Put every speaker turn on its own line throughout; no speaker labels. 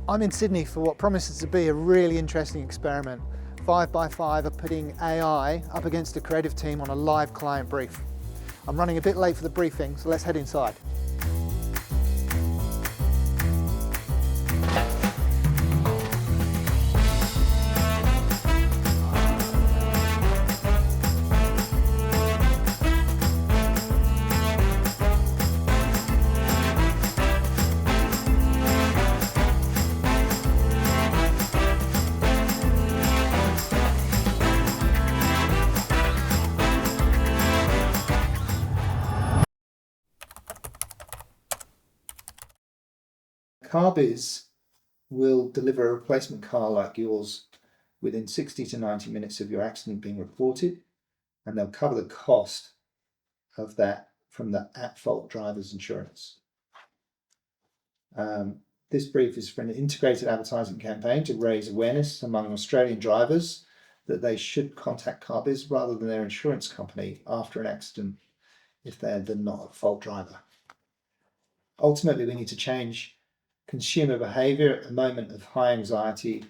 I'm in Sydney for what promises to be a really interesting experiment. 5x5 are putting AI up against a creative team on a live client brief. I'm running a bit late for the briefing, so let's head inside. Carbiz will deliver a replacement car like yours within 60 to 90 minutes of your accident being reported, and they'll cover the cost of that from the at-fault driver's insurance. This brief is for an integrated advertising campaign to raise awareness among Australian drivers that they should contact Carbiz rather than their insurance company after an accident if they're the not-at-fault driver. Ultimately, we need to change consumer behaviour at a moment of high anxiety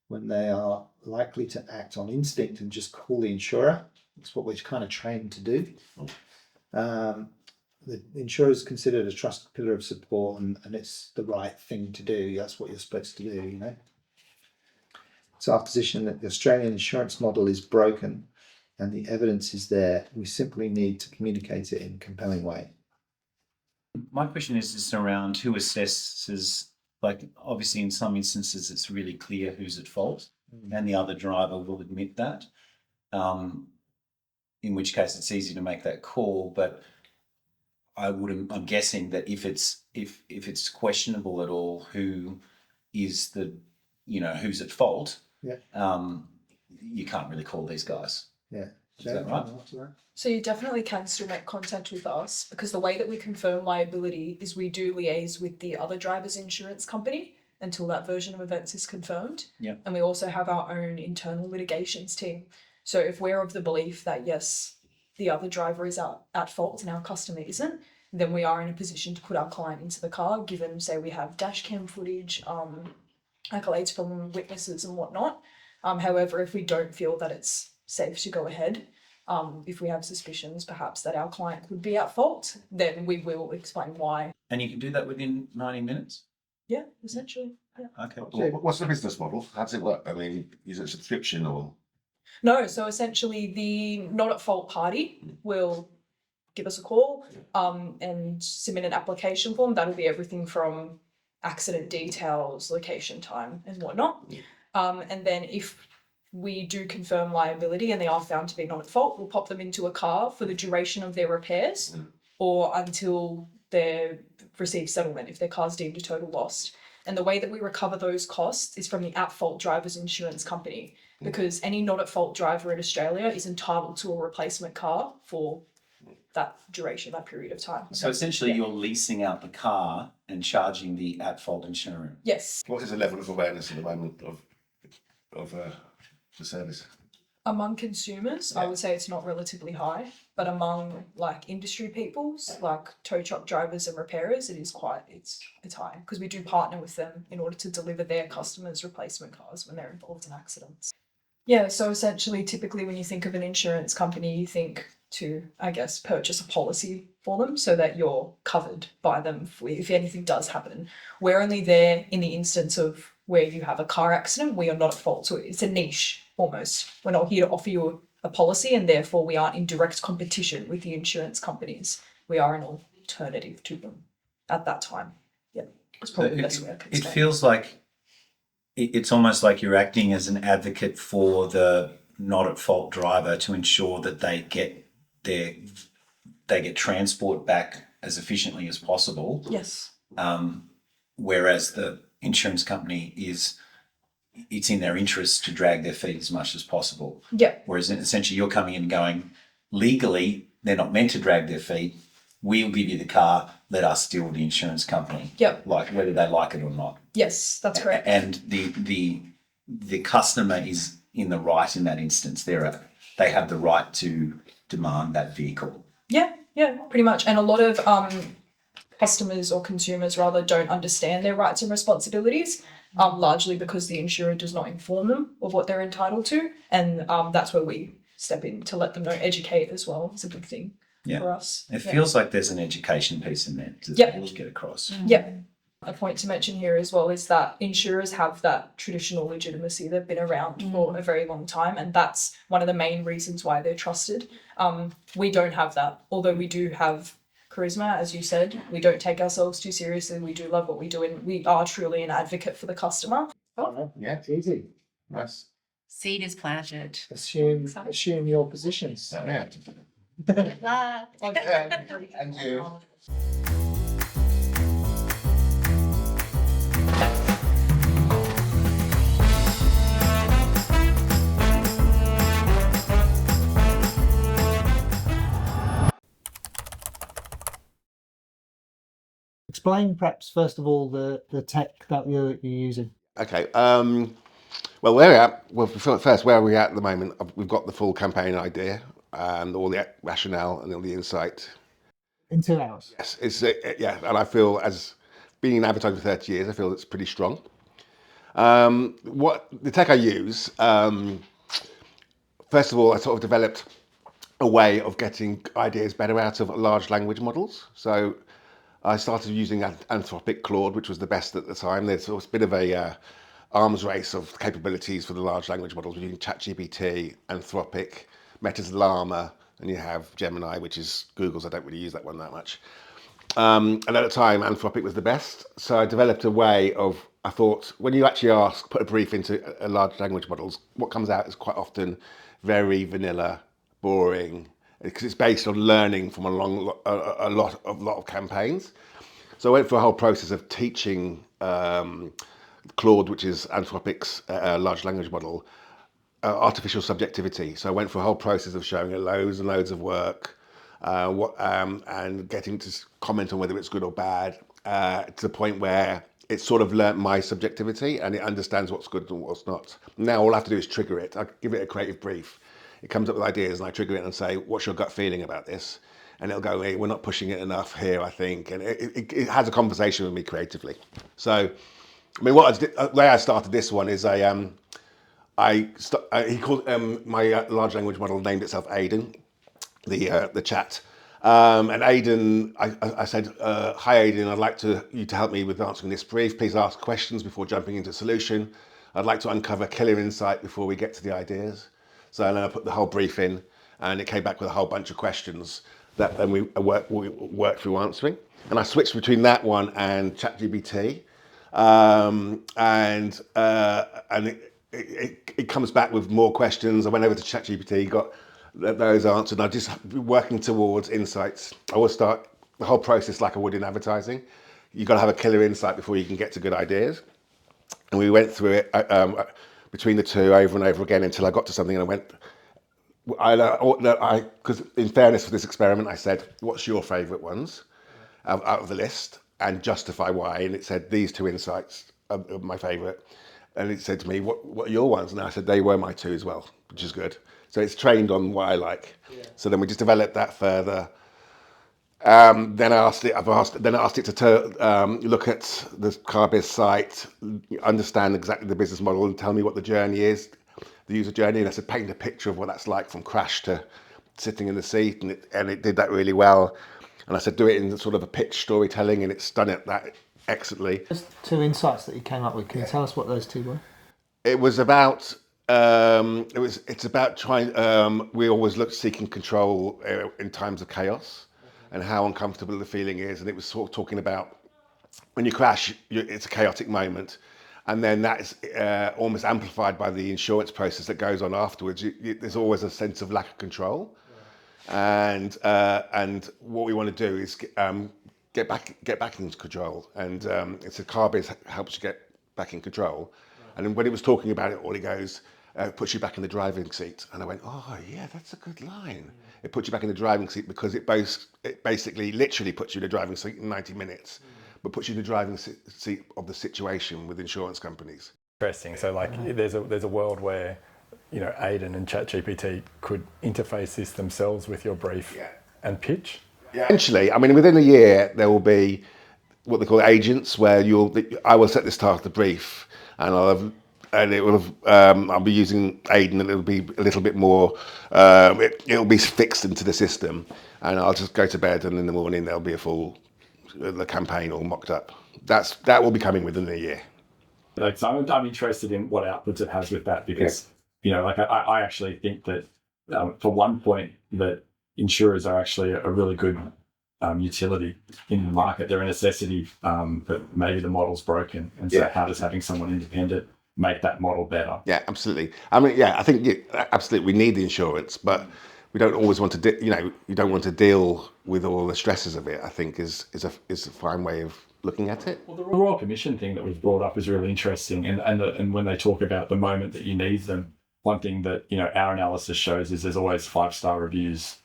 when they are likely to act on instinct and just call the insurer. It's what we're kind of trained to do. The insurer is considered a trusted pillar of support, and it's the right thing to do. That's what you're supposed to do, you know. It's our position that the Australian insurance model is broken and the evidence is there. We simply need to communicate it in a compelling way.
My question is just around who assesses, like obviously in some instances it's really clear who's at fault and the other driver will admit that, in which case it's easy to make that call. But I'm guessing that if it's questionable at all who is who's at fault, you can't really call these guys.
Yeah.
Is that right?
So you definitely can still make contact with us, because the way that we confirm liability is we do liaise with the other driver's insurance company until that version of events is confirmed.
Yeah.
And we also have our own internal litigations team. So if we're of the belief that yes, the other driver is at fault and our customer isn't, then we are in a position to put our client into the car, given, say, we have dash cam footage, accolades from witnesses and whatnot. However, if we don't feel that it's safe to go ahead, if we have suspicions perhaps that our client could be at fault, then we will explain why.
And you can do that within 90 minutes?
Yeah, essentially. Yeah.
Okay.
What's the business model? How does it work? I mean, is it a subscription or?
No, so essentially the not at fault party will give us a call and submit an application form. That'll be everything from accident details, location, time and whatnot. And then if we do confirm liability and they are found to be not at fault, we'll pop them into a car for the duration of their repairs or until they receive settlement if their car's deemed a total loss. And the way that we recover those costs is from the at-fault driver's insurance company, because any not at fault driver in Australia is entitled to a replacement car for that duration, that period of time.
So essentially you're leasing out the car and charging the at-fault insurer.
Yes.
What is the level of awareness at the moment of the service?
Among consumers, I would say it's not relatively high, but among like industry peoples, like tow truck drivers and repairers, it's high, because we do partner with them in order to deliver their customers replacement cars when they're involved in accidents. Yeah, so essentially, typically when you think of an insurance company, you think to, I guess, purchase a policy for them so that you're covered by them if anything does happen. We're only there in the instance of where you have a car accident. We are not at fault. So it's a niche almost. We're not here to offer you a policy, and therefore we aren't in direct competition with the insurance companies. We are an alternative to them at that time. Yeah, it's probably the best way I could
It
say.
feels like it's almost like you're acting as an advocate for the not at fault driver to ensure that they get transport back as efficiently as possible.
Yes.
Whereas the insurance company it's in their interest to drag their feet as much as possible.
Yeah.
Whereas essentially you're coming in and going, legally, they're not meant to drag their feet. We'll give you the car, let us deal with the insurance company.
Yep.
Like whether they like it or not.
Yes, that's correct.
And the customer is in the right in that instance. They have the right to demand that vehicle.
Yeah, pretty much. And a lot of customers or consumers rather don't understand their rights and responsibilities, largely because the insurer does not inform them of what they're entitled to. And that's where we step in to let them know, educate as well. It's a big thing for us.
It feels like there's an education piece in there to get across.
Yep. A point to mention here as well is that insurers have that traditional legitimacy. They've been around for a very long time, and that's one of the main reasons why they're trusted. We don't have that, although we do have charisma, as you said. We don't take ourselves too seriously. We do love what we do, and we are truly an advocate for the customer.
Oh, yeah, it's easy. Nice.
Seed is planted.
Assume your positions.
Yeah.
And you. Explain perhaps first of all the tech that you're using.
Okay. Well, first, where are we at the moment? We've got the full campaign idea and all the rationale and all the insight.
In 2 hours.
Yes, and I feel, as being in advertising for 30 years, I feel it's pretty strong. What the tech I use, first of all, I sort of developed a way of getting ideas better out of large language models. So I started using Anthropic Claude, which was the best at the time. There's a bit of a arms race of capabilities for the large language models. We're using ChatGPT, Anthropic, Meta's Llama, and you have Gemini, which is Google's. I don't really use that one that much. And at the time, Anthropic was the best. So I developed a way of, I thought, when you actually put a brief into a large language models, what comes out is quite often very vanilla, boring, because it's based on learning from a lot of campaigns. So I went through a whole process of teaching Claude, which is Anthropic's large language model, artificial subjectivity. So I went through a whole process of showing it loads and loads of work, and getting to comment on whether it's good or bad, to the point where it sort of learnt my subjectivity and it understands what's good and what's not. Now all I have to do is trigger it. I give it a creative brief. It comes up with ideas and I trigger it and say, what's your gut feeling about this? And it'll go, hey, we're not pushing it enough here, I think. And it has a conversation with me creatively. So, I mean, the way I started this one is my large language model named itself Aiden, the chat. And Aiden, I said, hi Aiden, I'd like you to help me with answering this brief. Please ask questions before jumping into solution. I'd like to uncover killer insight before we get to the ideas. So then I put the whole brief in and it came back with a whole bunch of questions that then we worked through answering. And I switched between that one and ChatGPT. And it comes back with more questions. I went over to ChatGPT, got those answered, and I just working towards insights. I always start the whole process like I would in advertising. You've got to have a killer insight before you can get to good ideas. And we went through it between the two over and over again until I got to something and because in fairness for this experiment, I said, what's your favourite ones out of the list and justify why. And it said, these two insights are my favourite. And it said to me, what are your ones? And I said, they were my two as well, which is good. So it's trained on what I like. Yeah. So then we just developed that further. Then I asked it to look at the Carbiz site, understand exactly the business model and tell me what the journey is, the user journey. And I said, paint a picture of what that's like from crash to sitting in the seat. And it did that really well. And I said, do it in sort of a pitch storytelling, and it's done it that excellently.
There's two insights that you came up with. Can you tell us what those two were?
It was about, it's about trying, we always look seeking control in times of chaos and how uncomfortable the feeling is. And it was sort of talking about when you crash, it's a chaotic moment. And then that is almost amplified by the insurance process that goes on afterwards. There's always a sense of lack of control. And what we want to do is get back into control. And it's a Carbiz helps you get back in control. And then when it was talking about it all, he goes, puts you back in the driving seat. And I went, oh yeah, that's a good line. It puts you back in the driving seat because it basically literally puts you in the driving seat in 90 minutes, but puts you in the driving seat of the situation with insurance companies.
Interesting. So like there's a world where, you know, Aiden and ChatGPT could interface this themselves with your brief and pitch.
Eventually, I mean, within a year, there will be what they call agents, where I will set this task to brief, and I'll be using Aiden, and it'll be a little bit more, it'll be fixed into the system, and I'll just go to bed, and in the morning there'll be the campaign all mocked up. That will be coming within a year.
Like, so I'm interested in what outputs it has with that, because I actually think that for one point that insurers are actually a really good utility in the market. They're a necessity, but maybe the model's broken, and so how does having someone independent make that model better?
Yeah, absolutely. I mean, I think absolutely we need the insurance, but we don't always want to. You don't want to deal with all the stresses of it. I think is a fine way of looking at it.
Well, the Royal Commission thing that was brought up is really interesting, and when they talk about the moment that you need them, one thing that our analysis shows is there's always 5-star reviews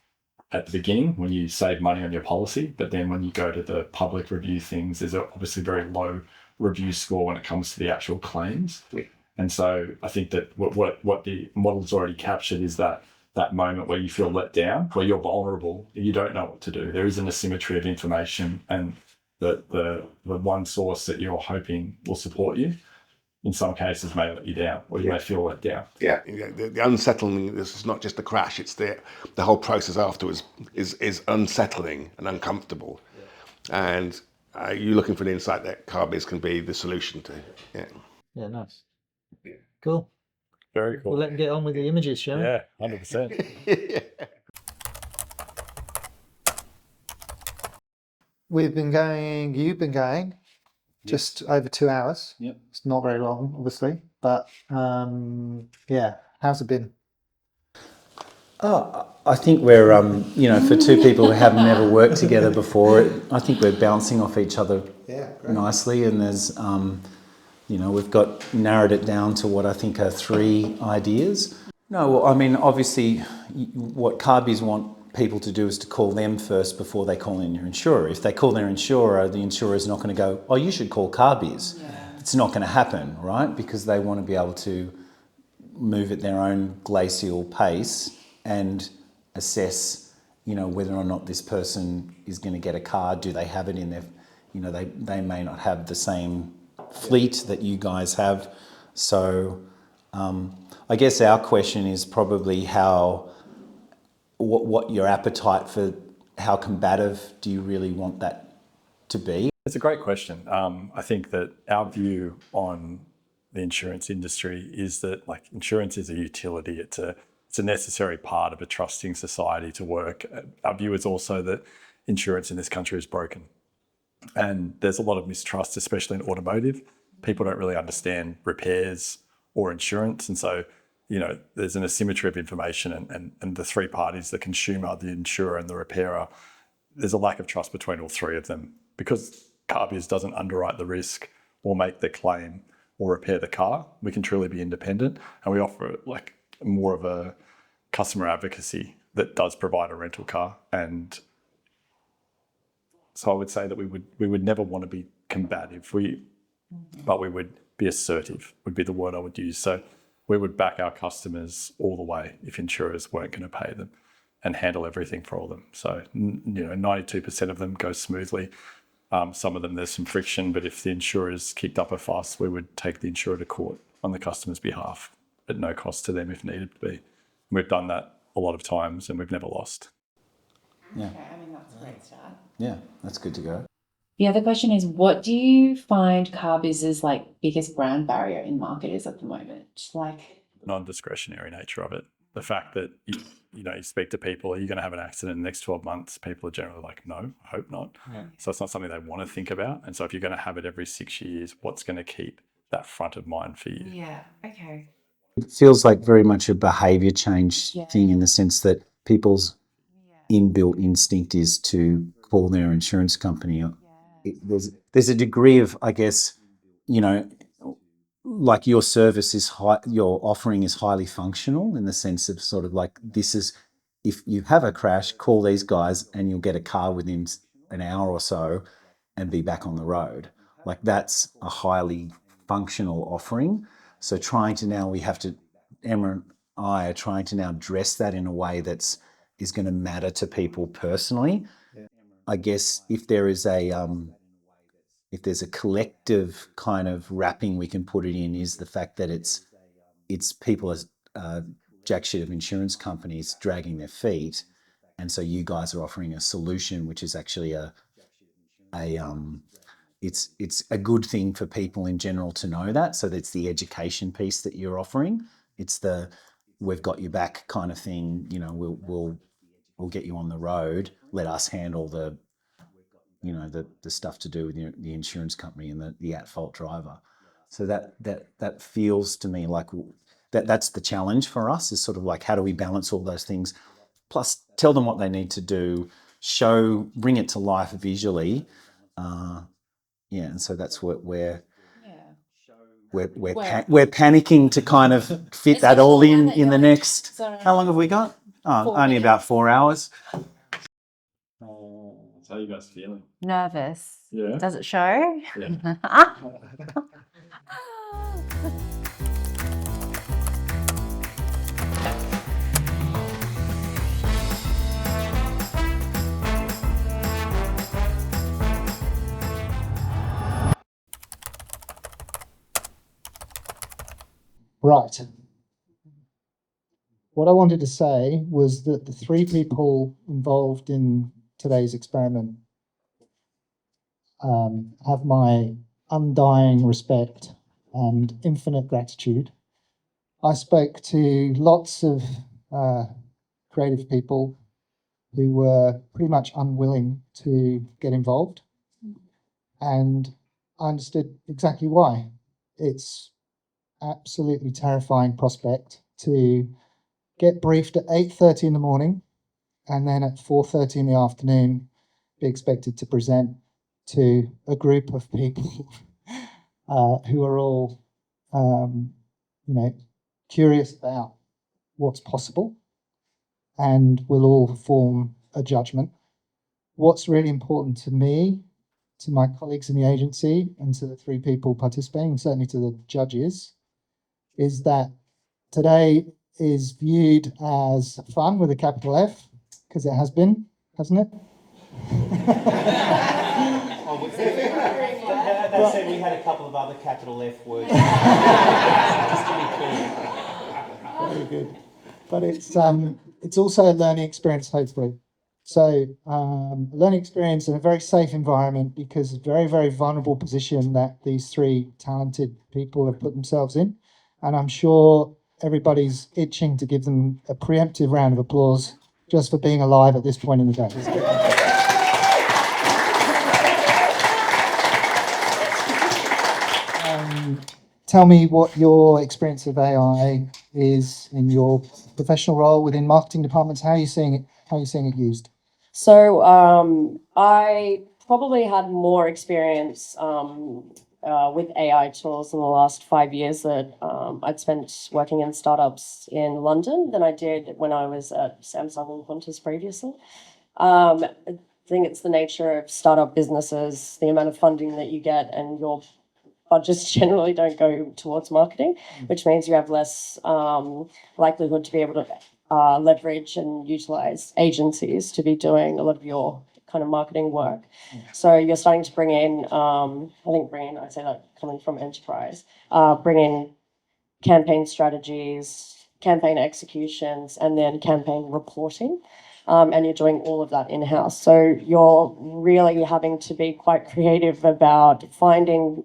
at the beginning when you save money on your policy, but then when you go to the public review things, there's obviously very low review score when it comes to the actual claims. And so I think that what the model's already captured is that moment where you feel let down, where you're vulnerable, you don't know what to do. There is an asymmetry of information, and the one source that you're hoping will support you, in some cases may let you down, or you may feel let down.
Yeah, the unsettling. This is not just the crash; it's the whole process afterwards is unsettling and uncomfortable. And you're looking for an insight that Carbiz can be the solution to.
Yeah, nice. Cool.
Very cool.
We'll let them get on with the images, shall we?
Yeah, 100%.
You've been going just over 2 hours.
Yep.
It's not very long, obviously, but how's it been?
Oh, I think we're, for two people who haven't ever worked together before, I think we're bouncing off each other nicely, and there's, we've got narrowed it down to what I think are 3 ideas. No, well, I mean, obviously, what Carbiz want people to do is to call them first before they call in your insurer. If they call their insurer, the insurer is not going to go, oh, you should call Carbiz. Yeah. It's not going to happen, right? Because they want to be able to move at their own glacial pace and assess, whether or not this person is going to get a car. Do they have it in their, they may not have the same fleet that you guys have. So I guess our question is probably what your appetite for, how combative do you really want that to be?
It's a great question. I think that our view on the insurance industry is that insurance is a utility. It's a necessary part of a trusting society to work. Our view is also that insurance in this country is broken. And there's a lot of mistrust, especially in automotive. People don't really understand repairs or insurance. And so, there's an asymmetry of information, and the 3 parties, the consumer, the insurer, and the repairer, there's a lack of trust between all 3 of them. Because Carbiz doesn't underwrite the risk or make the claim or repair the car, we can truly be independent, and we offer more of a customer advocacy that does provide a rental car. And so I would say that we would never want to be combative, but we would be assertive, would be the word I would use. So we would back our customers all the way if insurers weren't going to pay them, and handle everything for them. So 92% of them go smoothly. Some of them there's some friction, but if the insurers kicked up a fuss, we would take the insurer to court on the customer's behalf at no cost to them if needed to be. We've done that a lot of times, and we've never lost.
Yeah. Okay, I mean, that's a great start.
Yeah, that's good to go.
The other question is, what do you find Carbiz's biggest brand barrier in market is at the moment?
The non-discretionary nature of it. The fact that you speak to people, are you going to have an accident in the next 12 months? People are generally like, no, I hope not. Yeah. So it's not something they want to think about. And so if you're going to have it every 6 years, what's going to keep that front of mind for you?
Yeah, okay.
It feels like very much a behaviour change thing, in the sense that people's inbuilt instinct is to call their insurance company. There's a degree of, I guess, your service is high, your offering is highly functional, in the sense of sort of this is, if you have a crash, call these guys and you'll get a car within an hour or so and be back on the road. That's a highly functional offering. So Emma and I are trying to now dress that in a way is going to matter to people personally. I guess if there's a collective kind of wrapping we can put it in, is the fact that it's people as jack shit of insurance companies dragging their feet, and so you guys are offering a solution which is actually it's a good thing for people in general to know that. So that's the education piece that you're offering. It's the we've got your back kind of thing. You know, we'll get you on the road. Let us handle the stuff to do with the insurance company and the at fault driver. So that feels to me like that's the challenge for us, is sort of like, how do we balance all those things, plus tell them what they need to do, bring it to life visually. And so that's what we're panicking to kind of fit that all in the next. How long have we got? Only about 4 hours.
How are you guys feeling?
Nervous.
Yeah.
Does it show?
Yeah.
Right. What I wanted to say was that the three people involved in today's experiment have my undying respect and infinite gratitude. I spoke to lots of creative people who were pretty much unwilling to get involved, and I understood exactly why. It's absolutely terrifying prospect to get briefed at 8:30 in the morning and then at 4:30 in the afternoon be expected to present to a group of people who are all curious about what's possible, and will all form a judgment. What's really important to me, to my colleagues in the agency, and to the three people participating, certainly to the judges, is that today is viewed as fun with a capital F, because it has been, hasn't it?
They said we had a couple of other capital F words.
Very good. But it's also a learning experience, hopefully. So a learning experience in a very safe environment, because it's a very, very vulnerable position that these three talented people have put themselves in. And I'm sure everybody's itching to give them a preemptive round of applause just for being alive at this point in the day. Tell me what your experience of AI is in your professional role within marketing departments. How are you seeing it? How are you seeing it used?
So I probably had more experience with AI tools in the last 5 years that I'd spent working in startups in London than I did when I was at Samsung and Qantas previously. I think it's the nature of startup businesses, the amount of funding that you get, and your budgets generally don't go towards marketing, which means you have less likelihood to be able to leverage and utilize agencies to be doing a lot of your kind of marketing work. So you're starting to bring in, I'd say that coming from enterprise, bring in campaign strategies, campaign executions, and then campaign reporting. And you're doing all of that in-house. So you're really having to be quite creative about finding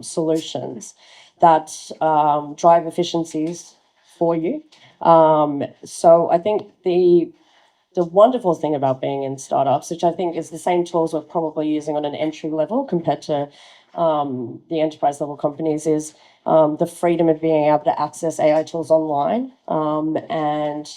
solutions that drive efficiencies for you. So I think the wonderful thing about being in startups, which I think is the same tools we're probably using on an entry level compared to the enterprise level companies, is the freedom of being able to access AI tools online. And,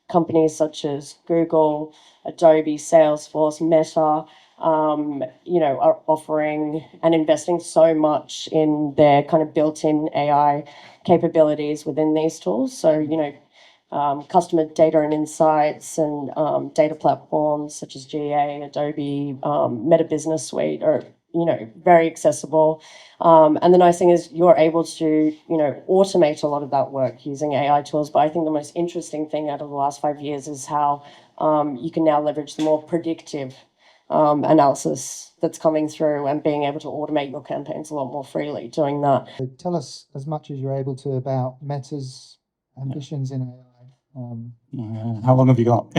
companies such as Google, Adobe, Salesforce, Meta, are offering and investing so much in their kind of built-in AI capabilities within these tools. So, customer data and insights and data platforms such as GA, Adobe, Meta Business Suite are, very accessible. And the nice thing is you're able to, automate a lot of that work using AI tools. But I think the most interesting thing out of the last 5 years is how you can now leverage the more predictive analysis that's coming through and being able to automate your campaigns a lot more freely doing that.
So tell us as much as you're able to about Meta's ambitions in AI.
How long have you got?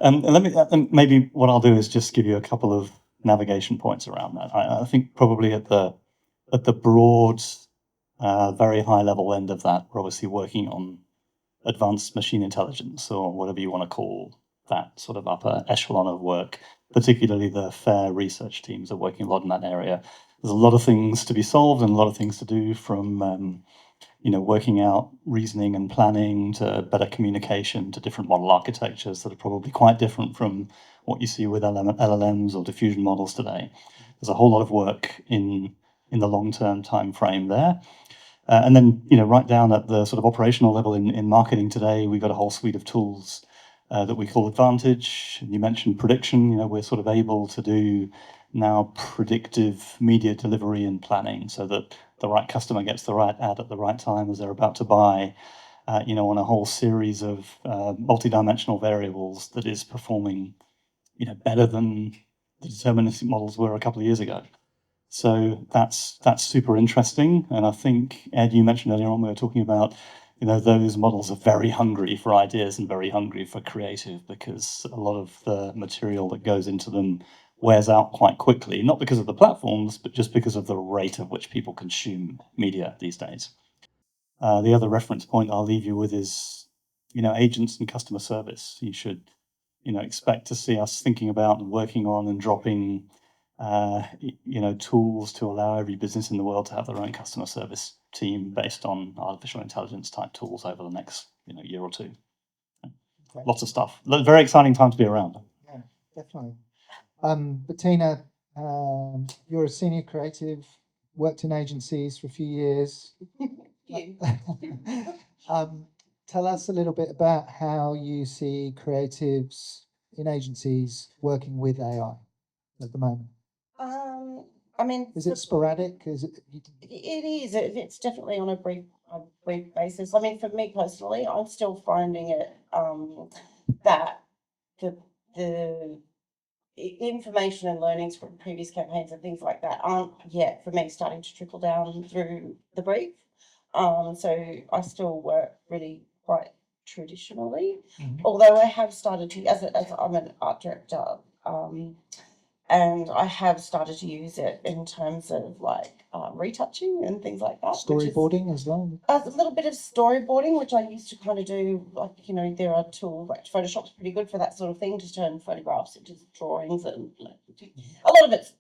Let me maybe what I'll do is just give you a couple of navigation points around that. I think probably at the broad, very high level end of that, we're obviously working on advanced machine intelligence, or whatever you want to call that sort of upper echelon of work. Particularly the FAIR research teams are working a lot in that area. There's a lot of things to be solved and a lot of things to do, from working out reasoning and planning to better communication to different model architectures that are probably quite different from what you see with LLMs or diffusion models today. There's a whole lot of work in the long-term time frame there. And then, right down at the sort of operational level in marketing today, we've got a whole suite of tools that we call Advantage. You mentioned prediction. We're sort of able to do now predictive media delivery and planning so that the right customer gets the right ad at the right time as they're about to buy, on a whole series of multidimensional variables that is performing, better than the deterministic models were a couple of years ago. So that's super interesting. And I think, Ed, you mentioned earlier on, we were talking about, those models are very hungry for ideas and very hungry for creative, because a lot of the material that goes into them wears out quite quickly, not because of the platforms, but just because of the rate at which people consume media these days. The other reference point I'll leave you with is, agents and customer service. You should, expect to see us thinking about and working on and dropping tools to allow every business in the world to have their own customer service team based on artificial intelligence type tools over the next year or two.
Okay.
Lots of stuff. Very exciting time to be around.
Yeah, definitely. Bettina, you're a senior creative, worked in agencies for a few years. Tell us a little bit about how you see creatives in agencies working with AI at the moment. Is it sporadic? Is it?
It is. It's definitely on a brief basis. I mean, for me personally, I'm still finding it that the information and learnings from previous campaigns and things like that aren't yet, for me, starting to trickle down through the brief. So I still work really quite traditionally, although I have started to, as I'm an art director, and I have started to use it in terms of retouching and things like that.
Storyboarding as well.
A little bit of storyboarding, which I used to kind of do. There are tools like Photoshop's pretty good for that sort of thing, to turn photographs into drawings, and a lot of it's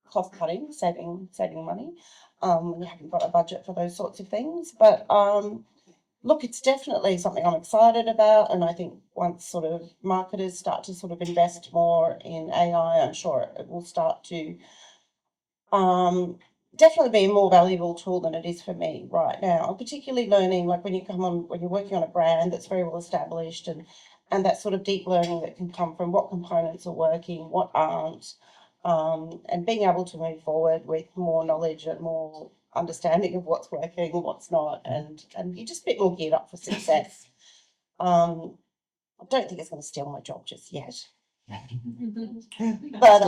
cost cutting, saving money. When you haven't got a budget for those sorts of things, but look, it's definitely something I'm excited about, and I think once sort of marketers start to sort of invest more in AI, I'm sure it will start to definitely be a more valuable tool than it is for me right now. Particularly learning, like when you're working on a brand that's very well established, and that sort of deep learning that can come from what components are working, what aren't, and being able to move forward with more knowledge and more understanding of what's working and what's not, and you're just a bit more geared up for success. I don't think it's going to steal my job just yet. But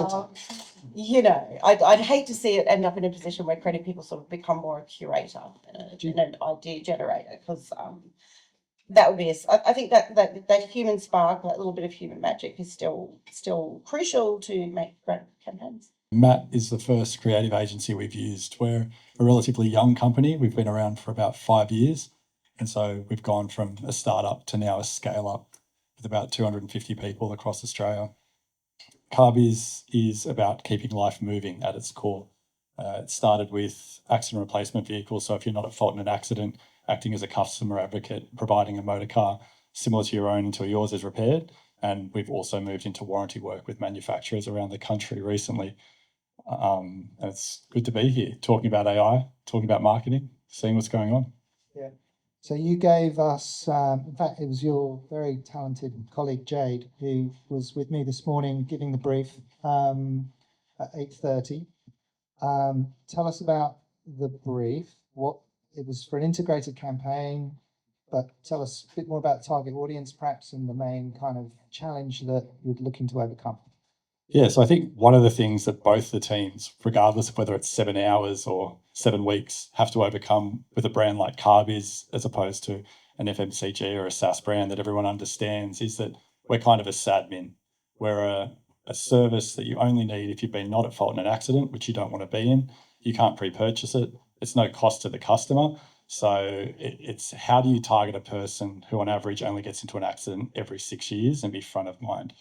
I'd hate to see it end up in a position where creative people sort of become more a curator and an idea generator, because that would be I think that human spark, that little bit of human magic, is still crucial to make great campaigns.
Matt is the first creative agency we've used. We're a relatively young company. We've been around for about 5 years. And so we've gone from a startup to now a scale up with about 250 people across Australia. Carbiz is about keeping life moving at its core. It started with accident replacement vehicles. So if you're not at fault in an accident, acting as a customer advocate, providing a motor car similar to your own until yours is repaired. And we've also moved into warranty work with manufacturers around the country recently. And it's good to be here talking about AI, talking about marketing, seeing what's going on.
Yeah. So you gave us, in fact, it was your very talented colleague Jade who was with me this morning giving the brief at 8:30. Tell us about the brief. What it was for an integrated campaign, but tell us a bit more about the target audience, perhaps, and the main kind of challenge that you're looking to overcome.
Yeah, so I think one of the things that both the teams, regardless of whether it's 7 hours or 7 weeks, have to overcome with a brand like Carbiz as opposed to an FMCG or a SaaS brand that everyone understands is that we're kind of a SADMIN. We're a service that you only need if you've been not at fault in an accident, which you don't want to be in. You can't pre-purchase it. It's no cost to the customer. So it's how do you target a person who on average only gets into an accident every 6 years and be front of mind?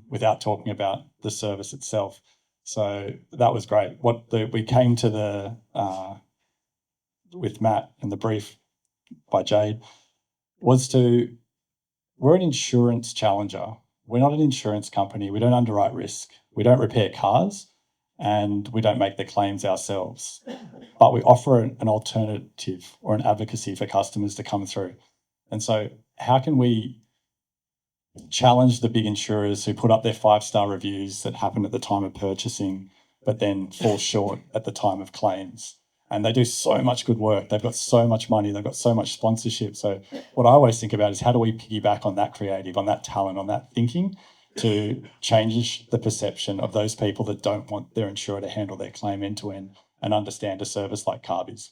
Without talking about the service itself. So that was great. We came to with Matt and the brief by Jade was we're an insurance challenger. We're not an insurance company. We don't underwrite risk. We don't repair cars and we don't make the claims ourselves. But we offer an alternative or an advocacy for customers to come through. And so how can we challenge the big insurers who put up their 5-star reviews that happen at the time of purchasing, but then fall short at the time of claims? And they do so much good work. They've got so much money. They've got so much sponsorship. So what I always think about is how do we piggyback on that creative, on that talent, on that thinking to change the perception of those people that don't want their insurer to handle their claim end to end and understand a service like Carbiz.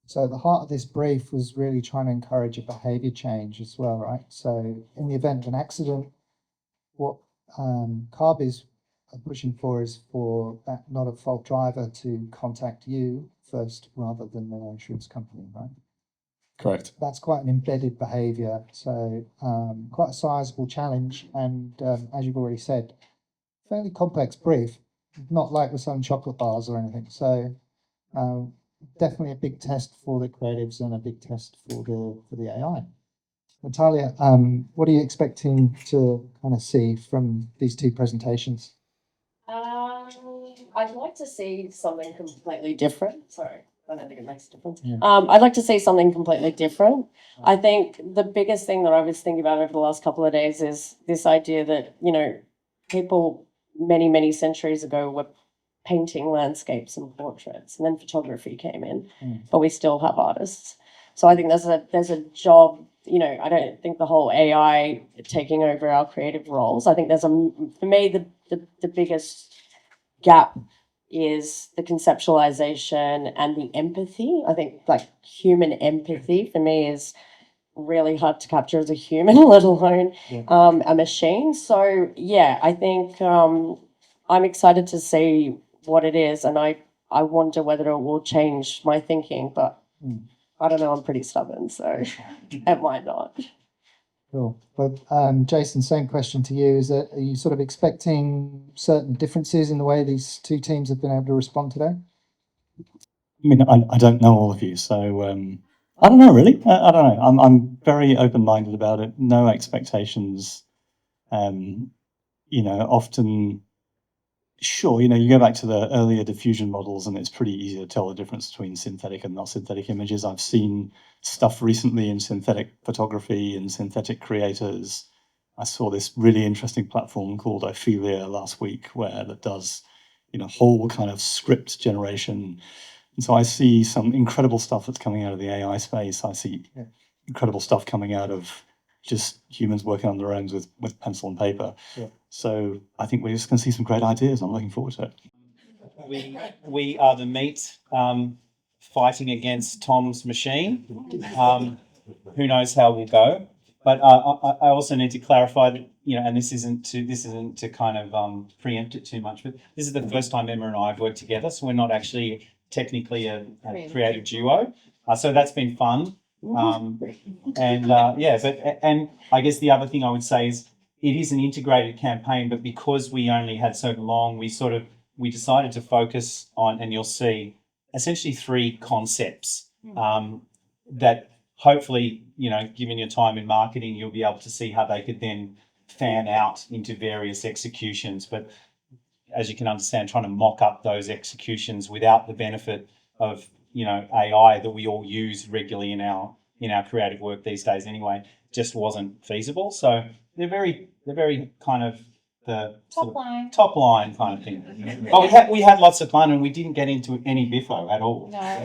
So the heart of this brief was really trying to encourage a behaviour change as well, right? So in the event of an accident, what Carbiz are pushing for is for that not at fault driver to contact you first rather than their insurance company, right?
Correct.
That's quite an embedded behaviour, so quite a sizable challenge, and as you've already said, fairly complex brief, not like we're selling chocolate bars or anything. So definitely a big test for the creatives and a big test for the AI. Natalia, what are you expecting to kind of see from these two presentations?
I'd like to see something completely different. Sorry, I don't think it makes a difference.
Yeah.
I'd like to see something completely different. I think the biggest thing that I was thinking about over the last couple of days is this idea that, people many, many centuries ago were painting landscapes and portraits, and then photography came in, but we still have artists. So I think there's a job. I don't think the whole AI taking over our creative roles. I think for me the biggest gap is the conceptualization and the empathy. I think like human empathy for me is really hard to capture as a human, let alone a machine. So yeah, I think I'm excited to see what it is, and I wonder whether it will change my thinking, but I don't know, I'm pretty stubborn, so it might not.
Cool. But Jason, same question to you. Are you sort of expecting certain differences in the way these two teams have been able to respond today?
I mean, I don't know all of you, so I don't know really. I don't know. I'm very open-minded about it. No expectations. Often, sure, you go back to the earlier diffusion models, and it's pretty easy to tell the difference between synthetic and not synthetic images. I've seen stuff recently in synthetic photography and synthetic creators. I saw this really interesting platform called Ophelia last week, where that does, whole kind of script generation. And so I see some incredible stuff that's coming out of the AI space. I see incredible stuff coming out of just humans working on their own with pencil and paper.
Yeah.
So I think we're just going to see some great ideas. I'm looking forward to it.
We are the meat fighting against Tom's machine. Who knows how we'll go? But I also need to clarify that, and this isn't to kind of preempt it too much, but this is the first time Emma and I have worked together, so we're not actually technically a creative duo. So that's been fun. And I guess the other thing I would say is it is an integrated campaign, but because we only had so long, we decided to focus on, and you'll see, essentially 3 concepts that hopefully, given your time in marketing, you'll be able to see how they could then fan out into various executions. But as you can understand, trying to mock up those executions without the benefit of, AI that we all use regularly in our creative work these days anyway, just wasn't feasible. So they're very kind of the top line kind of thing. But we had lots of fun, and we didn't get into any biffo at all.
No,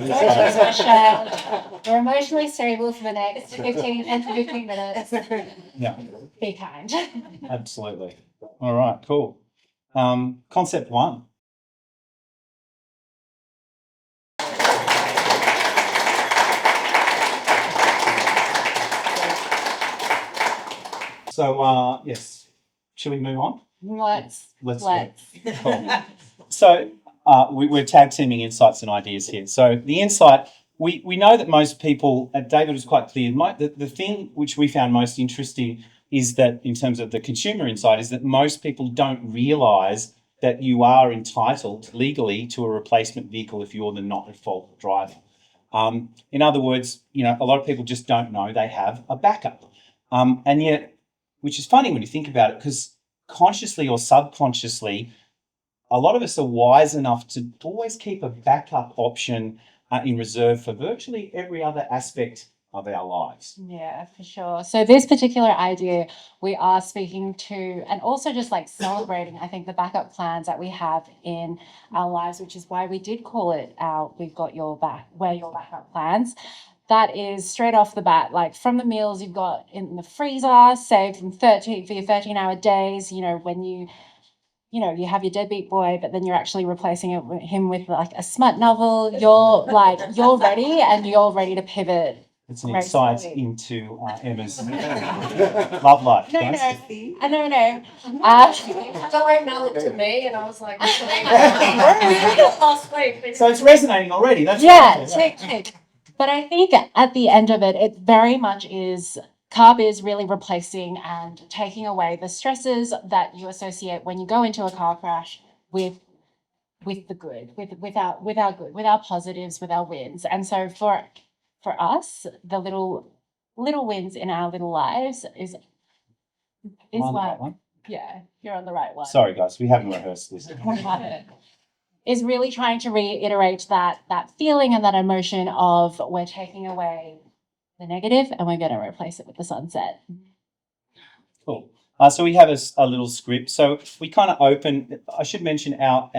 we're emotionally stable for the next 15 minutes.
Yeah,
Be kind.
absolutely. All right, cool. Concept one. So, yes, should we move on?
Let's.
Cool. So we're tag teaming insights and ideas here. So the insight, we know that most people, David was quite clear, the thing which we found most interesting is that in terms of the consumer insight is that most people don't realise that you are entitled legally to a replacement vehicle if you're the not at fault driver. In other words, a lot of people just don't know they have a backup. And yet, which is funny when you think about it, because consciously or subconsciously, a lot of us are wise enough to always keep a backup option in reserve for virtually every other aspect of our lives.
Yeah, for sure. So this particular idea, we are speaking to, and also just like celebrating, I think, the backup plans that we have in our lives, which is why we did call it our "We've Got Your Back," we're your backup plans. That is straight off the bat, like from the meals you've got in the freezer, saved from for your 13-hour days. When you have your deadbeat boy, but then you're actually replacing him with like a smut novel. You're ready, and you're ready to pivot.
It's an insight into Emma's love life.
No,
guys.
no. Don't mail it to me, and I was like, last week.
So it's resonating already. That's
Yeah,
wonderful, right?
tick. But I think at the end of it, it very much is Carbiz really replacing and taking away the stresses that you associate when you go into a car crash with the good, with our good, with our positives, with our wins. And so for us, the little wins in our little lives is
Am I on the
what,
right one?
yeah, you're on the right one.
Sorry, guys, we haven't rehearsed this.
Is really trying to reiterate that feeling and that emotion of we're taking away the negative and we're going to replace it with the sunset.
Cool. So we have a little script. So we kind of open. I should mention our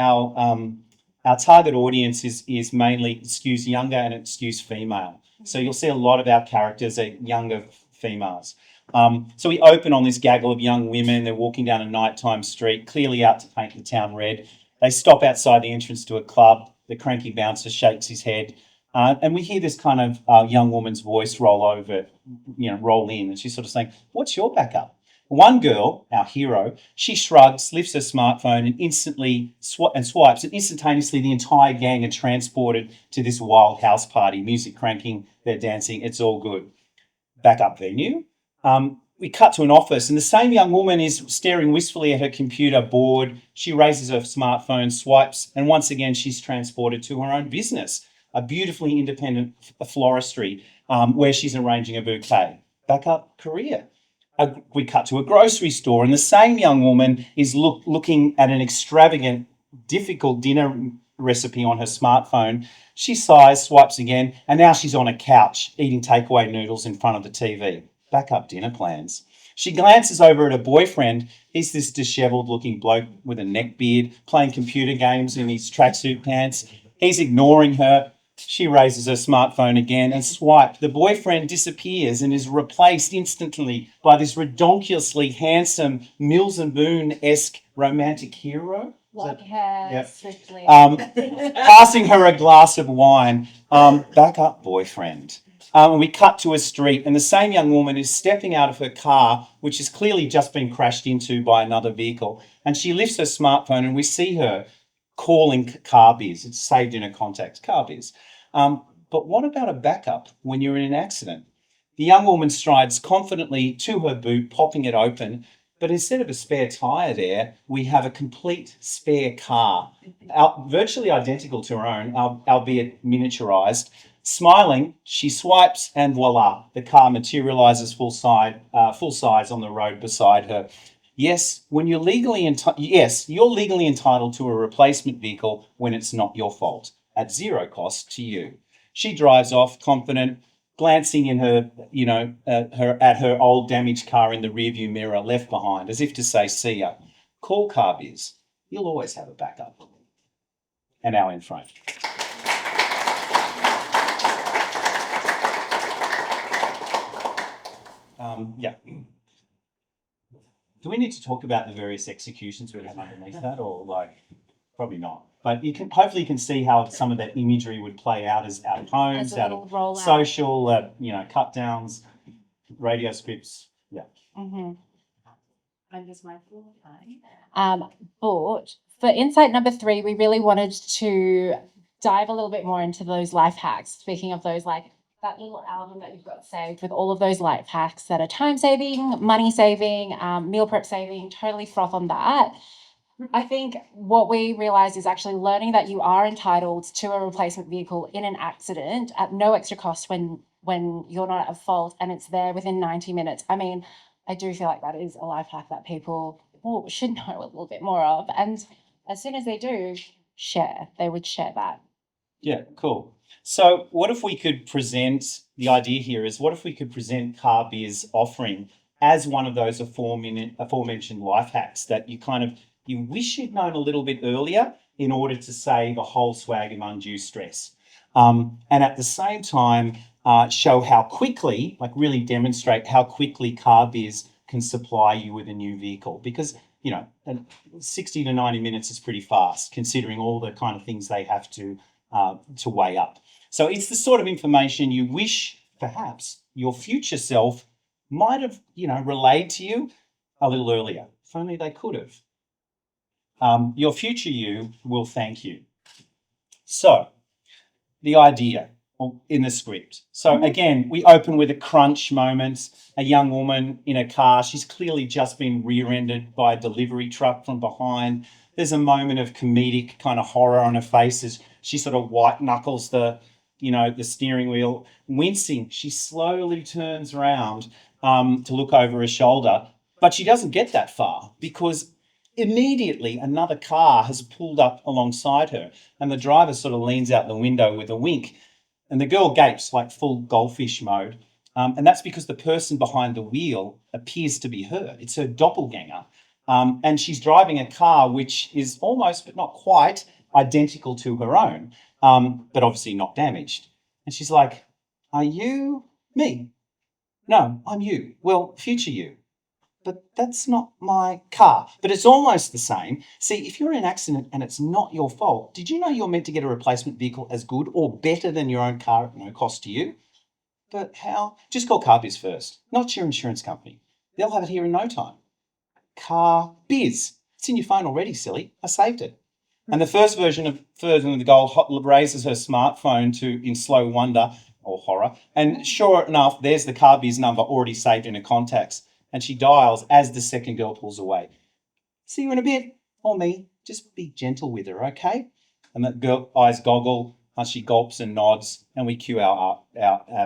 target audience is mainly skews younger and it skews female. So you'll see a lot of our characters are younger females. So we open on this gaggle of young women. They're walking down a nighttime street, clearly out to paint the town red. They stop outside the entrance to a club. The cranky bouncer shakes his head. And we hear this kind of young woman's voice roll in, and she's sort of saying, "What's your backup?" One girl, our hero, she shrugs, lifts her smartphone, and instantly swipes, and instantaneously the entire gang are transported to this wild house party. Music cranking, they're dancing, it's all good. Backup venue. We cut to an office, and the same young woman is staring wistfully at her computer, bored. She raises her smartphone, swipes, and once again she's transported to her own business, a beautifully independent floristry where she's arranging a bouquet. Backup career. We cut to a grocery store, and the same young woman is looking at an extravagant, difficult dinner recipe on her smartphone. She sighs, swipes again, and now she's on a couch eating takeaway noodles in front of the TV. Backup dinner plans. She glances over at her boyfriend. He's this dishevelled looking bloke with a neck beard, playing computer games in his tracksuit pants. He's ignoring her. She raises her smartphone again and swipe. The boyfriend disappears and is replaced instantly by this redonkulously handsome Mills and Boon-esque romantic hero.
Long hair,
Yep.
swiftly.
Passing her a glass of wine. Backup boyfriend. We cut to a street, and the same young woman is stepping out of her car, which has clearly just been crashed into by another vehicle. And she lifts her smartphone, and we see her calling Carbiz. It's saved in her contacts, Carbiz. But what about a backup when you're in an accident? The young woman strides confidently to her boot, popping it open. But instead of a spare tyre there, we have a complete spare car, virtually identical to her own, albeit miniaturised. Smiling, she swipes, and voila, the car materialises full size on the road beside her. Yes, you're legally entitled to a replacement vehicle when it's not your fault, at zero cost to you. She drives off, confident, glancing in her old damaged car in the rearview mirror, left behind, as if to say, "See ya." Call Carbiz. You'll always have a backup. And our end frame. Yeah.
Do we need to talk about the various executions we have underneath that, or like probably not? But you can hopefully you can see how some of that imagery would play out as out of homes,
As a
out
little
of
rollout.
social, cut downs, radio scripts. Yeah.
Mm-hmm. I'm just mindful of time. But for insight number 3, we really wanted to dive a little bit more into those life hacks. Speaking of those, like that little album that you've got saved with all of those life hacks that are time saving, money saving, meal prep saving, totally froth on that. I think what we realized is actually learning that you are entitled to a replacement vehicle in an accident at no extra cost when you're not at fault and it's there within 90 minutes. I mean, I do feel like that is a life hack that people should know a little bit more of. And as soon as they do, they would share that.
Yeah, cool. So what if we could present, the idea here is what if we could present Carbiz offering as one of those aforementioned life hacks that you wish you'd known a little bit earlier in order to save a whole swag of undue stress. And at the same time, show how quickly, like really demonstrate how quickly Carbiz can supply you with a new vehicle. Because, 60 to 90 minutes is pretty fast considering all the kind of things they have to weigh up. So it's the sort of information you wish perhaps your future self might have, relayed to you a little earlier. If only they could have. Your future you will thank you. So the idea in the script. So again, we open with a crunch moment, a young woman in a car. She's clearly just been rear-ended by a delivery truck from behind. There's a moment of comedic kind of horror on her face as she sort of white knuckles the steering wheel. Wincing, she slowly turns around to look over her shoulder, but she doesn't get that far because immediately another car has pulled up alongside her and the driver sort of leans out the window with a wink. And the girl gapes like full goldfish mode. And that's because the person behind the wheel appears to be her. It's her doppelganger. And she's driving a car which is almost, but not quite, identical to her own, but obviously not damaged. And she's like, "Are you me?" "No, I'm you." "Well, future you." "But that's not my car." But it's almost the same. See, if you're in an accident and it's not your fault, did you know you're meant to get a replacement vehicle as good or better than your own car at no cost to you? But how? Just call Carbiz first, not your insurance company. They'll have it here in no time. Carbiz. It's in your phone already, silly. I saved it. And the first version of the goal raises her smartphone in slow wonder or horror. And sure enough, there's the Carbiz number already saved in her contacts. And she dials as the second girl pulls away. "See you in a bit." "Or me. Just be gentle with her, okay?" And that girl eyes goggle, she gulps and nods, and we cue our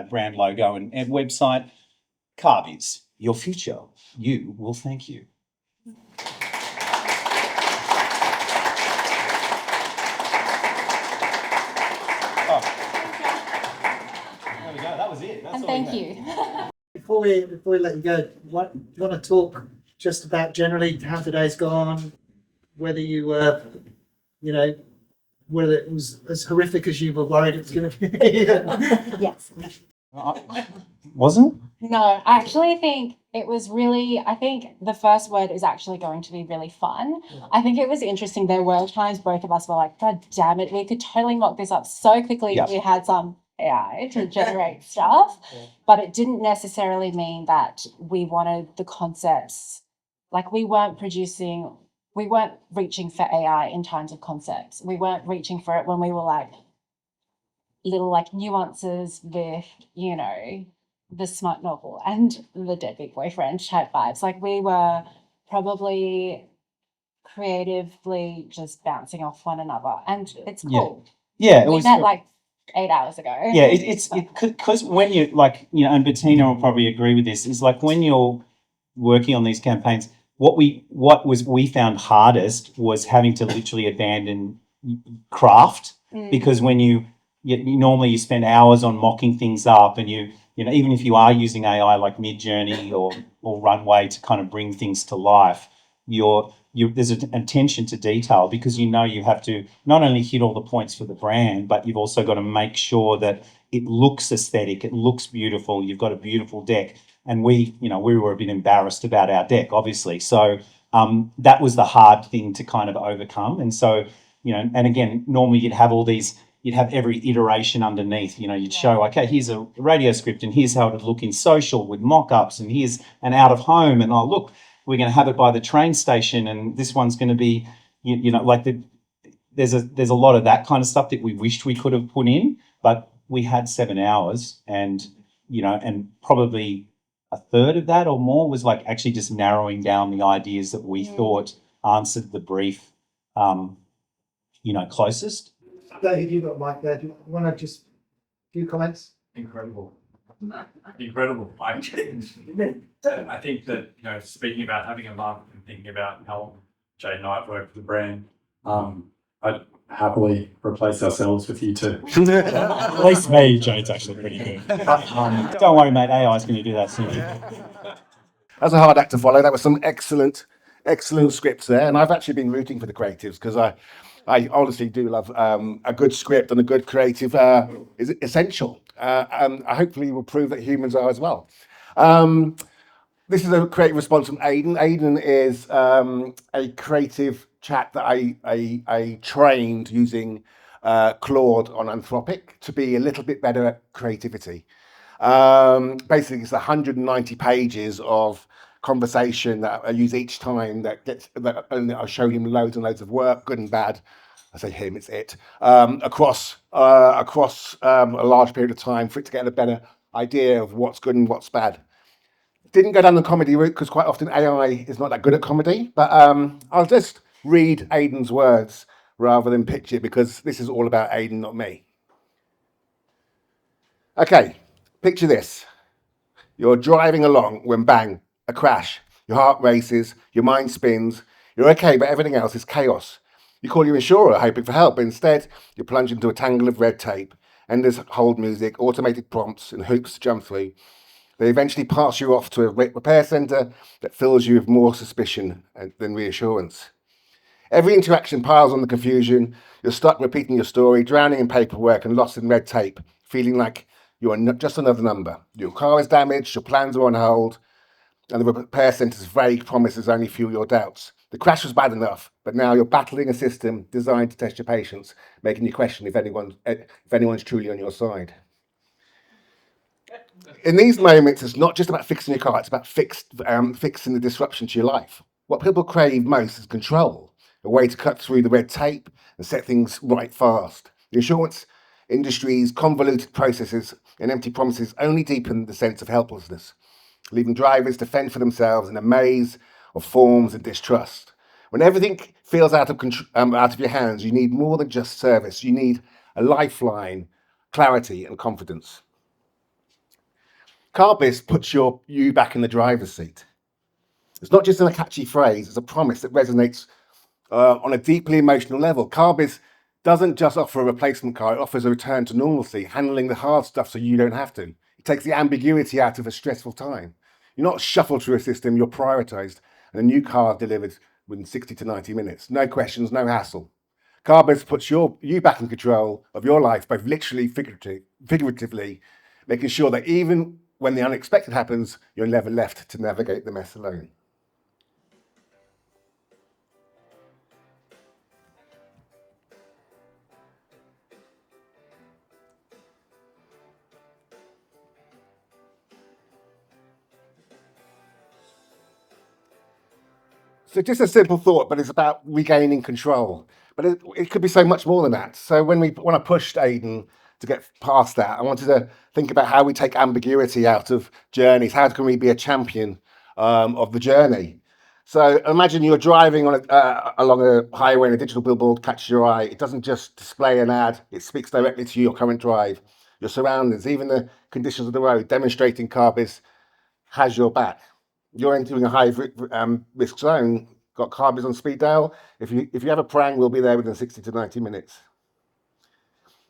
brand logo and website. Carbiz, your future, you will thank you. Oh. There we go. That was it. That's
And
all
thank
we had.
you.
Before we let you go, do you want to talk just about generally how today's gone, whether you were, whether it was as horrific as you were worried it was going to be?
Yes.
Wasn't?
No, I actually think it was I think the first word is actually going to be really fun. I think it was interesting. There were times both of us were like, "God damn it, we could totally mock this up so quickly if we had some AI to generate stuff." But it didn't necessarily mean that we wanted the concepts, like we weren't reaching for AI in times of concepts. We weren't reaching for it when we were like little like nuances with, the smart novel and the deadbeat boyfriend type vibes. Like we were probably creatively just bouncing off one another, and it's cool.
Yeah,
We met like 8 hours ago.
Yeah, it's because when you and Bettina will probably agree with this, is like when you're working on these campaigns, we found hardest was having to literally abandon craft because when you normally you spend hours on mocking things up and even if you are using AI like Midjourney or Runway to kind of bring things to life, there's an attention to detail because you have to not only hit all the points for the brand, but you've also got to make sure that it looks aesthetic, it looks beautiful, you've got a beautiful deck. And we were a bit embarrassed about our deck, obviously. So that was the hard thing to kind of overcome. And so, and again, normally you'd have every iteration underneath, you'd show, okay, here's a radio script and here's how it would look in social with mock-ups, and here's an out of home, and oh, look, we're going to have it by the train station, and this one's going to be, there's a lot of that kind of stuff that we wished we could have put in, but we had 7 hours, and and probably a third of that or more was like actually just narrowing down the ideas that we thought answered the brief closest.
David, you've got Mike there. Do you want to just few comments?
Incredible. I think that, speaking about having a month and thinking about how long Jade and I have worked with the brand, I'd happily replace ourselves with you two. At least me, Jade's actually pretty good.
Don't worry, mate, AI is going to do that soon.
That's a hard act to follow. That was some excellent scripts there, and I've actually been rooting for the creatives because I honestly do love a good script, and a good creative is essential. And hopefully will prove that humans are as well. This is a creative response from Aidan. Aidan is a creative chat that I trained using Claude on Anthropic to be a little bit better at creativity. Basically, it's 190 pages of conversation that I use each time and I show him loads and loads of work, good and bad. I say him, it's it, across a large period of time for it to get a better idea of what's good and what's bad. Didn't go down the comedy route because quite often AI is not that good at comedy, but I'll just read Aidan's words rather than pitch it, because this is all about Aidan, not me. Okay, picture this. You're driving along when bang, a crash. Your heart races, your mind spins. You're okay, but everything else is chaos. You call your insurer hoping for help, but instead you plunge into a tangle of red tape, endless hold music, automated prompts and hoops to jump through. They eventually pass you off to a repair centre that fills you with more suspicion than reassurance. Every interaction piles on the confusion. You're stuck repeating your story, drowning in paperwork and lost in red tape, feeling like you're just another number. Your car is damaged, your plans are on hold, and the repair centre's vague promises only fuel your doubts. The crash was bad enough, but now you're battling a system designed to test your patience, making you question if anyone's truly on your side. In these moments, it's not just about fixing your car, it's about fixing the disruption to your life. What people crave most is control, a way to cut through the red tape and set things right fast. The insurance industry's convoluted processes and empty promises only deepen the sense of helplessness, leaving drivers to fend for themselves in a maze of forms and distrust. When everything feels out of your hands, you need more than just service. You need a lifeline, clarity and confidence. Carbiz puts you back in the driver's seat. It's not just a catchy phrase, it's a promise that resonates on a deeply emotional level. Carbiz doesn't just offer a replacement car, it offers a return to normalcy, handling the hard stuff so you don't have to. It takes the ambiguity out of a stressful time. You're not shuffled through a system, you're prioritised, and a new car delivered within 60 to 90 minutes. No questions, no hassle. Carbiz puts you back in control of your life, both literally, figuratively, making sure that even when the unexpected happens, you're never left to navigate the mess alone. So just a simple thought, but it's about regaining control. But it could be so much more than that. So when I pushed Aidan to get past that, I wanted to think about how we take ambiguity out of journeys. How can we be a champion of the journey? So imagine you're driving along a highway and a digital billboard catches your eye. It doesn't just display an ad, it speaks directly to your current drive, your surroundings, even the conditions of the road, demonstrating Carbiz has your back. You're entering a high risk zone, got Carbiz on speed dial. If you have a prang, we'll be there within 60 to 90 minutes.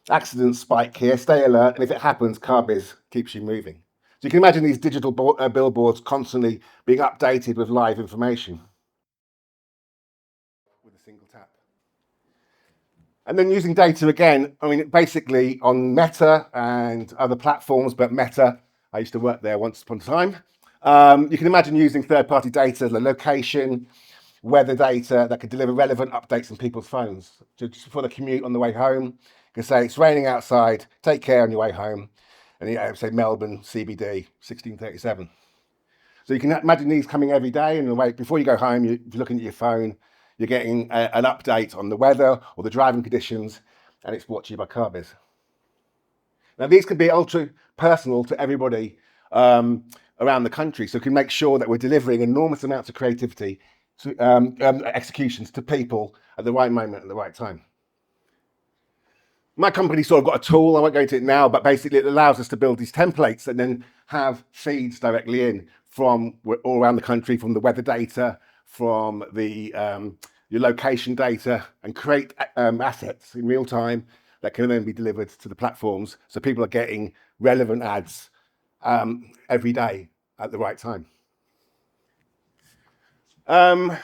Accidents spike here, stay alert, and if it happens, Carbiz keeps you moving. So you can imagine these digital billboards constantly being updated with live information with a single tap. And then using data again, I mean, basically on Meta and other platforms, but Meta, I used to work there once upon a time. You can imagine using third-party data, the location, weather data that could deliver relevant updates on people's phones. Just for the commute on the way home, you can say it's raining outside, take care on your way home. And say Melbourne CBD, 1637. So you can imagine these coming every day, and the way before you go home, you're looking at your phone, you're getting an update on the weather or the driving conditions, and it's brought to you by Carbiz. Now, these can be ultra personal to everybody around the country, so we can make sure that we're delivering enormous amounts of creativity, to, executions to people at the right moment at the right time. My company sort of got a tool, I won't go into it now, but basically it allows us to build these templates and then have feeds directly in from all around the country, from the weather data, from the your location data, and create assets in real time that can then be delivered to the platforms, so people are getting relevant ads every day at the right time. Yeah,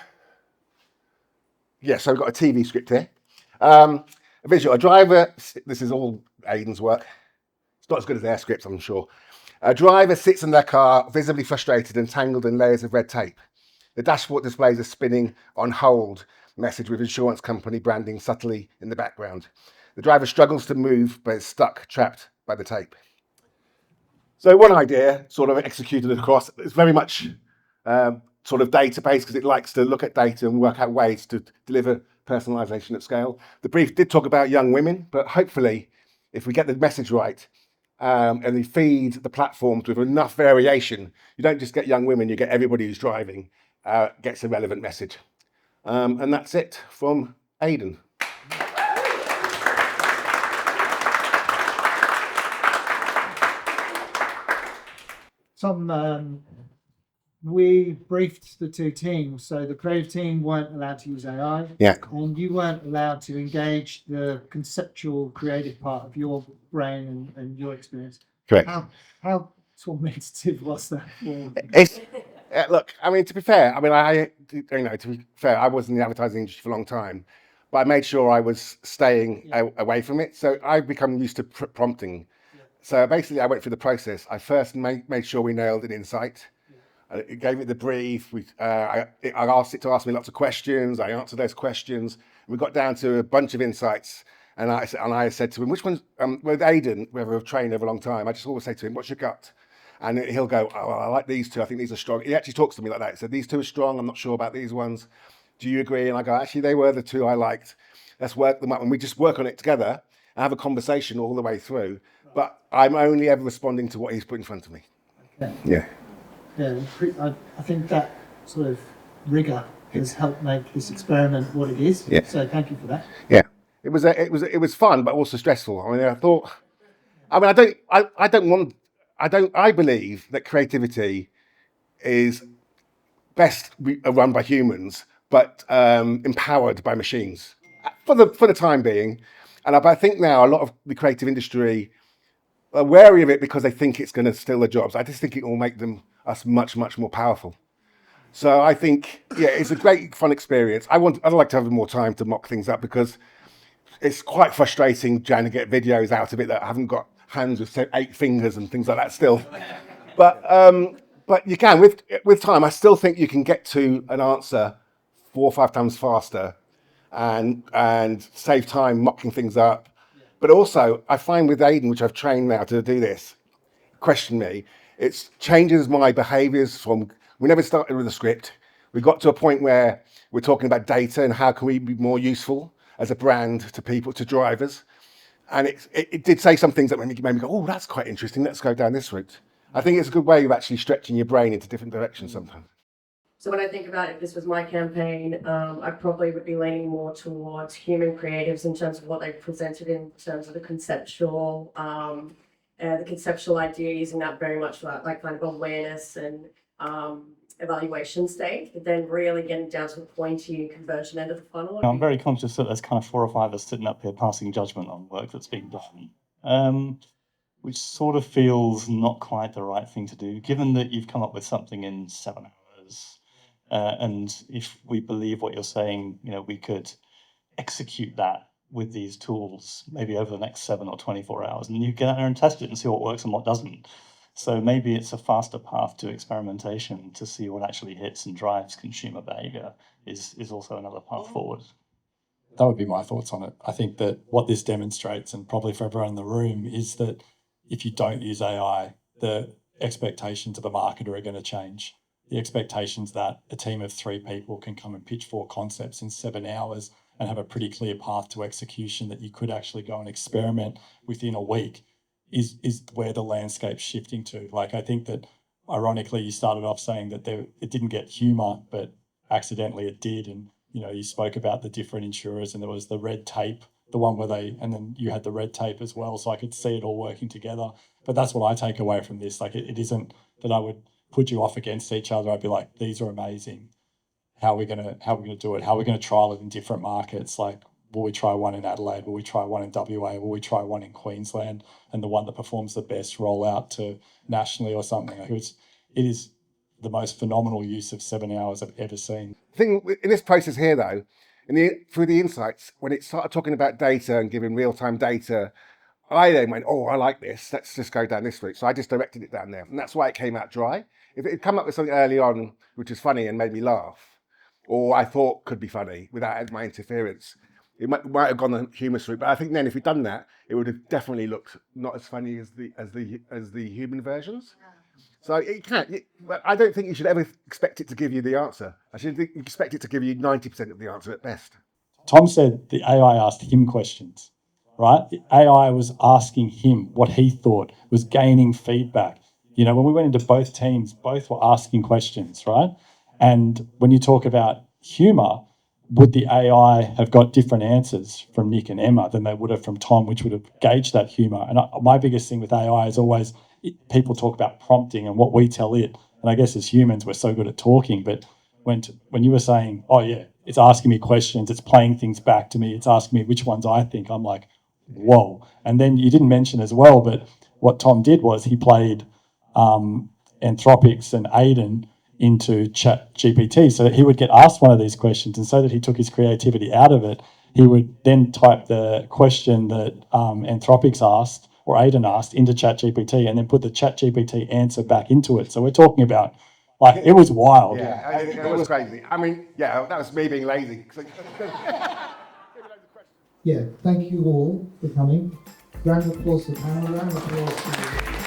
so we've got a TV script here. A visual, a driver, this is all Aidan's work. It's not as good as their scripts, I'm sure. A driver sits in their car, visibly frustrated and tangled in layers of red tape. The dashboard displays a spinning on hold message with insurance company branding subtly in the background. The driver struggles to move, but is stuck, trapped by the tape. So one idea, sort of executed across, it's very much sort of database, because it likes to look at data and work out ways to deliver personalization at scale. The brief did talk about young women, but hopefully, if we get the message right, and we feed the platforms with enough variation, you don't just get young women, you get everybody who's driving gets a relevant message. And that's it from Aidan.
Tom, we briefed the two teams. So the creative team weren't allowed to use AI.
Yeah.
And you weren't allowed to engage the conceptual creative part of your brain and your experience.
Correct.
How tormentative was that?
It's, look, I mean, to be fair, I mean, to be fair, I was in the advertising industry for a long time, but I made sure I was staying away from it. So I've become used to prompting. So basically, I went through the process. I first made sure we nailed an insight. I gave it the brief. I asked it to ask me lots of questions. I answered those questions. We got down to a bunch of insights. And I said to him, which ones, with Aidan, we have trained over a long time, I just always say to him, what's your gut? And he'll go, oh, well, I like these two. I think these are strong. He actually talks to me like that. He said, these two are strong. I'm not sure about these ones. Do you agree? And I go, actually, they were the two I liked. Let's work them up. And we just work on it together and have a conversation all the way through. But I'm only ever responding to what he's put in front of me.
Okay.
Yeah.
Yeah, I think that sort of rigor has helped make this experiment what it is.
Yeah.
So thank you for that.
Yeah. It was fun, but also stressful. I mean, I believe that creativity is best run by humans, but empowered by machines for the time being. And I think now a lot of the creative industry are wary of it because they think it's going to steal their jobs. I just think it will make us much, much more powerful. So I think, yeah, it's a great, fun experience. I'd like to have more time to mock things up, because it's quite frustrating trying to get videos out of it that haven't got hands with 8 fingers and things like that still. But you can, with time, I still think you can get to an answer 4 or 5 times faster and save time mocking things up. But also, I find with Aidan, which I've trained now to do this, question me, it changes my behaviours from, we never started with a script. We got to a point where we're talking about data and how can we be more useful as a brand to people, to drivers. And it did say some things that made me go, oh, that's quite interesting. Let's go down this route. I think it's a good way of actually stretching your brain into different directions sometimes.
So when I think about if this was my campaign, I probably would be leaning more towards human creatives in terms of what they presented in terms of the conceptual idea, using that very much like kind of awareness and evaluation stage, but then really getting down to the pointy conversion end of the funnel.
I'm very conscious that there's kind of 4 or 5 of us sitting up here passing judgment on work that's being done, which sort of feels not quite the right thing to do, given that you've come up with something in 7 hours. And if we believe what you're saying, we could execute that
with these tools maybe over the next 7 or 24 hours, and you get out there and test it and see what works and what doesn't. So maybe it's a faster path to experimentation to see what actually hits and drives consumer behavior is also another path forward.
That would be my thoughts on it. I think that what this demonstrates, and probably for everyone in the room, is that if you don't use AI, the expectations of the marketer are going to change. The expectations that a team of 3 people can come and pitch 4 concepts in 7 hours and have a pretty clear path to execution that you could actually go and experiment within a week is where the landscape's shifting to. Like, I think that ironically you started off saying that it didn't get humour, but accidentally it did. And you spoke about the different insurers, and there was the red tape, the one where and then you had the red tape as well. So I could see it all working together. But that's what I take away from this. Like, it isn't that I would put you off against each other. I'd be like, these are amazing. How are we gonna do it? How are we gonna trial it in different markets? Like, will we try one in Adelaide? Will we try one in WA? Will we try one in Queensland? And the one that performs the best roll out to nationally or something. Like, it is the most phenomenal use of 7 hours I've ever seen.
Thing in this process here, though, through the insights, when it started talking about data and giving real-time data, I then went, oh, I like this. Let's just go down this route. So I just directed it down there. And that's why it came out dry. If it had come up with something early on, which was funny and made me laugh, or I thought could be funny without my interference, it might have gone the humorous route. But I think then if we'd done that, it would have definitely looked not as funny as the human versions. So it can't. I don't think you should ever expect it to give you the answer. I should expect it to give you 90% of the answer at best.
Tom said the AI asked him questions, right? The AI was asking him what he thought, was gaining feedback. When we went into both teams, both were asking questions, right? And when you talk about humour, would the AI have got different answers from Nick and Emma than they would have from Tom, which would have gauged that humour? And my biggest thing with AI is always people talk about prompting and what we tell it. And I guess as humans, we're so good at talking. But when you were saying, oh, yeah, it's asking me questions, it's playing things back to me, it's asking me which ones I think, I'm like, whoa. And then you didn't mention as well, but what Tom did was he played Anthropics and Aiden into Chat GPT so that he would get asked one of these questions, and so that he took his creativity out of it, he would then type the question that Anthropics asked or Aiden asked into Chat GPT and then put the Chat GPT answer back into it. So we're talking about, like, it was wild.
Yeah, it was crazy. I mean, yeah, that was me being lazy.
Yeah, thank you all for coming. Round of applause to the panel, round of applause to